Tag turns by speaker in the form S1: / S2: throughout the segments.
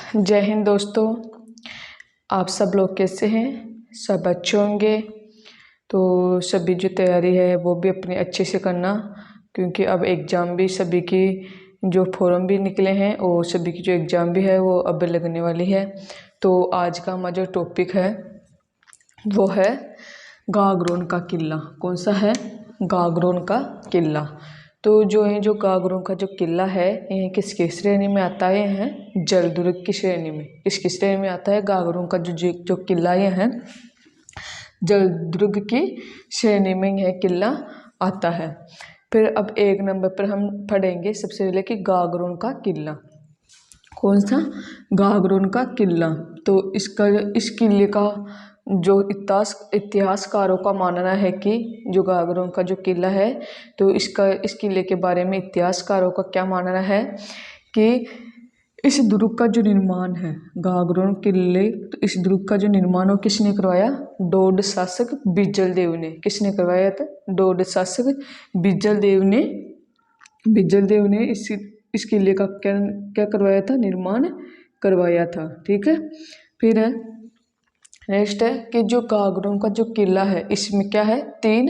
S1: जय हिंद दोस्तों। आप सब लोग कैसे हैं? सब अच्छे होंगे। तो सभी जो तैयारी है वो भी अपनी अच्छे से करना, क्योंकि अब एग्ज़ाम भी सभी की जो फॉर्म भी निकले हैं और सभी की जो एग्ज़ाम भी है वो अब लगने वाली है। तो आज का हमारा जो टॉपिक है वो है गागरोन का किला। कौन सा है? गागरोन का किला। तो जो गागरोन का जो किला है ये किसकी श्रेणी में आता है? यह है जलदुर्ग की श्रेणी में। किसकी श्रेणी में आता है? गागरोन का जो किला यह है जलदुर्ग की श्रेणी में यह किला आता है। फिर अब एक नंबर पर हम पढ़ेंगे सबसे पहले कि गागरोन का किला। कौन सा? गागरोन का किला। तो इस किले का जो इतिहासकारों का मानना है कि जो गागरोन का जो किला है तो इस किले के बारे में इतिहासकारों का क्या मानना है कि इस दुर्ग का जो निर्माण है गागरोन किले, तो इस दुर्ग का जो निर्माण किसने करवाया? डोड शासक बिजल देव ने। किसने करवाया था? डोड शासक बिजल देव ने इस किले का क्या करवाया था? निर्माण करवाया था। ठीक है। फिर नेक्स्ट है कि जो गागरोन का जो किला है इसमें क्या है? 3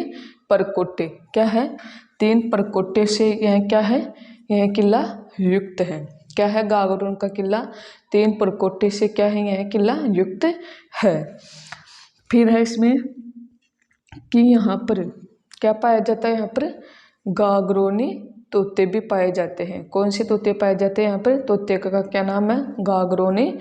S1: परकोटे। क्या है? 3 परकोटे से यह क्या है? यह किला युक्त है। क्या है? गागरोन का किला 3 परकोटे से क्या है? यह किला युक्त है। फिर है इसमें कि यहाँ पर क्या पाया जाता है? यहाँ पर गागरोनी तोते भी पाए जाते हैं। कौन से तोते पाए जाते हैं यहाँ पर? तोते का क्या नाम है? गागरोनी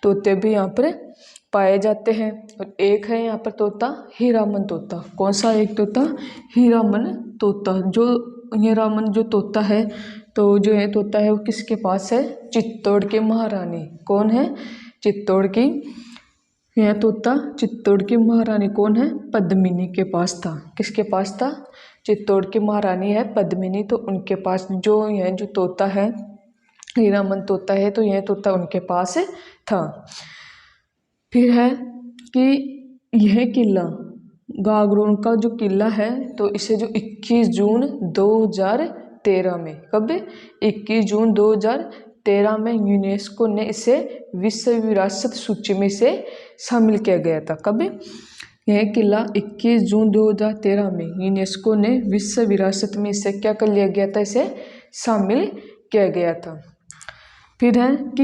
S1: तोते भी यहाँ पर पाए जाते हैं। और एक है यहाँ पर तोता हीरामन तोता। कौन सा एक तोता? हीरामन तोता। जो हीरामन जो तोता है तो जो है तोता है वो किसके पास है? चित्तौड़ के महारानी। कौन है? चित्तौड़ की। यह तोता चित्तौड़ की महारानी कौन है? पद्मिनी के पास था। किसके पास था? चित्तौड़ की महारानी है पद्मिनी, तो उनके पास जो तोता है हीरामन तोता है तो यह तोता उनके पास था। फिर है कि यह किला गागरोन का जो किला है तो इसे जो 21 जून 2013 में, कब? 21 जून 2013 में यूनेस्को ने इसे विश्व विरासत सूची में से शामिल किया गया था। कब? यह किला 21 जून 2013 में यूनेस्को ने विश्व विरासत में इसे क्या कर लिया गया था? इसे शामिल किया गया था। फिर है कि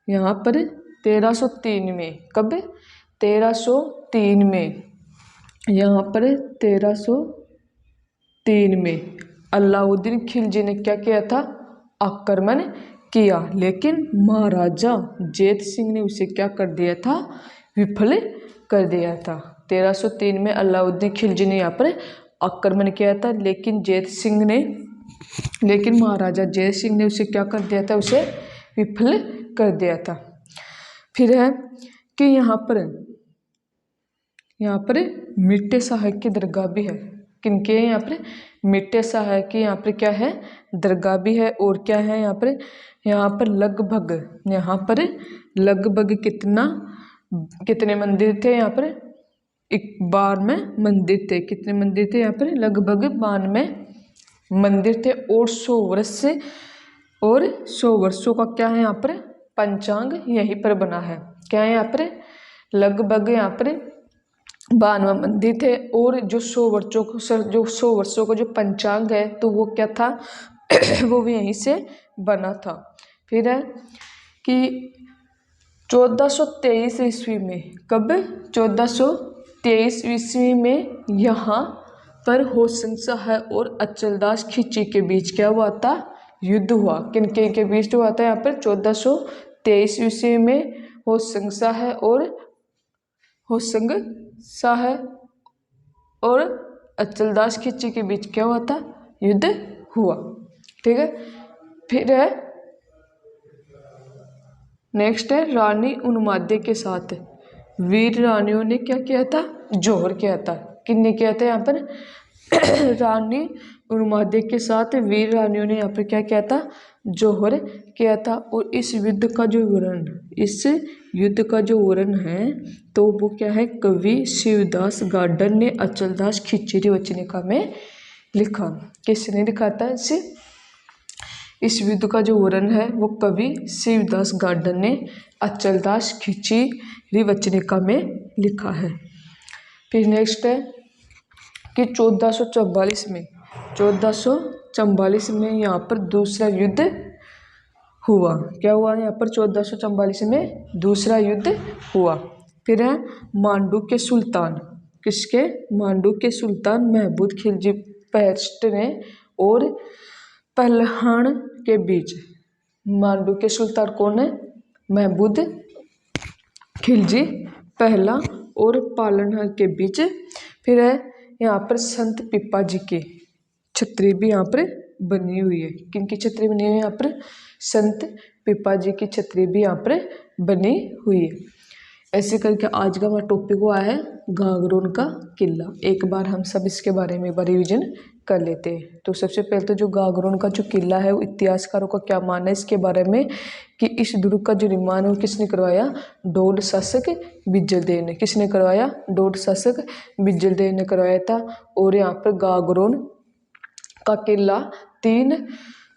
S1: यहाँ पर 1303 में, कब? 1303 में, यहाँ पर 1303 में अलाउद्दीन खिलजी ने क्या किया था? आक्रमण किया, लेकिन महाराजा जैत सिंह ने उसे क्या कर दिया था? विफल कर दिया था। 1303 में अलाउद्दीन खिलजी ने यहाँ पर आक्रमण किया था, लेकिन महाराजा जय सिंह ने उसे क्या कर दिया था? उसे विफल कर दिया था। फिर है कि यहाँ पर मिट्टे साहब की दरगाह भी है। किनके? यहाँ पर मिट्टे साहब की यहाँ पर क्या है? दरगाह भी है। और क्या है यहाँ पर लगभग कितने मंदिर थे? यहाँ पर 92 मंदिर थे। कितने मंदिर थे? यहाँ पर लगभग 92 मंदिर थे। और 100 वर्षों का क्या है? यहाँ पर पंचांग यहीं पर बना है। क्या है? यहाँ पर लगभग यहाँ पर 92 मंदिर थे और जो 100 वर्षों का जो पंचांग है तो वो क्या था? वो भी यहीं से बना था। फिर है कि 1423 ईस्वी में, कब? 1423 ईस्वी में यहाँ पर होशंग शाह और अचलदास खिची के बीच क्या हुआ था? युद्ध हुआ। किनके के बीच हुआ था? यहाँ पर 1423 ईस्वी में होशंग शाह और अचलदास खिची के बीच क्या हुआ था? युद्ध हुआ। ठीक है। फिर है नेक्स्ट है रानी उन्माद्य के साथ वीर रानियों ने क्या किया था? जौहर किया था। किसने किया था? यहाँ पर रानी उन्माद्य के साथ वीर रानियों ने यहाँ पर क्या किया था? जौहर किया था। और इस युद्ध का जो वर्णन है तो वो क्या है? कवि शिवदास गार्डन ने अचलदास खिचड़ी वचनिका में लिखा। किसने लिखा था? इस युद्ध का जो वर्णन है वो कवि शिवदास गार्डन ने अचलदास खिचड़ी वचनिका में लिखा है। फिर नेक्स्ट है कि 1444 में यहाँ पर दूसरा युद्ध हुआ। क्या हुआ यहाँ पर 1444 में दूसरा युद्ध हुआ। फिर है मांडू के सुल्तान, किसके? मांडू के सुल्तान महमूद खिलजी फर्स्ट ने और पहलवान के बीच। मांडू के सुल्तान कौन है? महमूद खिलजी पहला और पालनहार के बीच। फिर है यहाँ पर संत पिपा जी की छतरी भी यहाँ पर बनी हुई है। किनकी छतरी बनी हुई है यहाँ पर? संत पिपा जी की छतरी भी यहाँ पर बनी हुई है। ऐसे करके आज का हमारा टॉपिक हुआ है गागरोन का किला। एक बार हम सब इसके बारे में एक बार रिविजन कर लेते हैं। तो सबसे पहले तो जो गागरोन का जो किला है वो इतिहासकारों का क्या मानना है इसके बारे में कि इस दुर्ग का जो निर्माण है वो किसने करवाया? डोड शासक बिजलदेव ने। किसने करवाया? डोड शासक बिजलदेव ने करवाया था। और यहाँ पर गागरोन का किला 3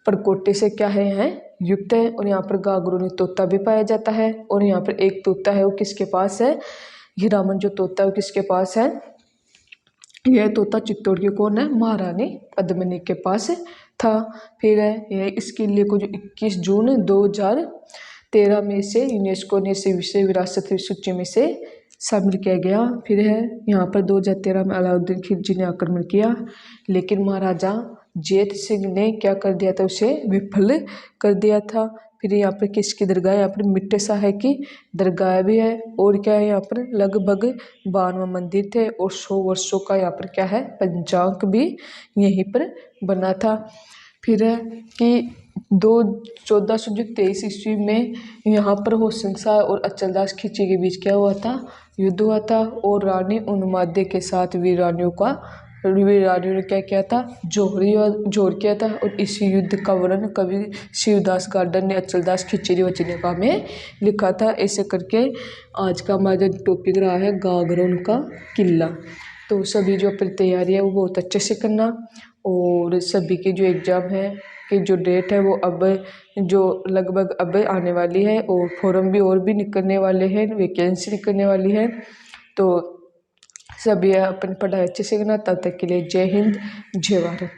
S1: परकोटे से क्या है युक्त है। और यहाँ पर गागरोनी तोता भी पाया जाता है। और यहाँ पर एक तोता है वो किसके पास है? हीरामन जो तोता है वो किसके पास है? यह तोता चित्तौड़ की कौन है? महारानी पद्मिनी के पास था। फिर है यह इस किले को जो 21 जून 2013 में से यूनेस्को ने इसे विश्व विरासत सूची में से शामिल किया गया। फिर है यहाँ पर 2013 में अलाउद्दीन खिलजी ने आक्रमण किया, लेकिन महाराजा जेत सिंह ने क्या कर दिया था? उसे विफल कर दिया था। फिर यहाँ पर किसकी दरगाह? यहाँ पर मिट्टे शाह की दरगाह भी है। और क्या है यहाँ पर लगभग 52 मंदिर थे और 100 वर्षों का यहाँ पर क्या है पंचांग भी यहीं पर बना था। फिर है कि 1423 ईस्वी में यहाँ पर होशंग शाह और अचलदास खिलजी के बीच क्या हुआ था? युद्ध हुआ था। और रानी उन्माद्य के साथ वीर रानियों ने क्या किया था? जोर किया था। और इसी युद्ध का वर्णन कवि शिवदास गार्डन ने अचलदास खिचड़ी वचनिका में लिखा था। ऐसे करके आज का हमारा टॉपिक रहा है गागरोन का किला। तो सभी जो अपनी तैयारी है वो बहुत अच्छे से करना। और सभी की जो एग्ज़ाम है कि जो डेट है वो अब जो लगभग अब आने वाली है। और फॉर्म भी और भी निकलने वाले हैं, वैकेंसी निकलने वाली है। तो सभी अपन पढ़ाई अच्छे से करना। तब तक के लिए जय हिंद, जय भारत।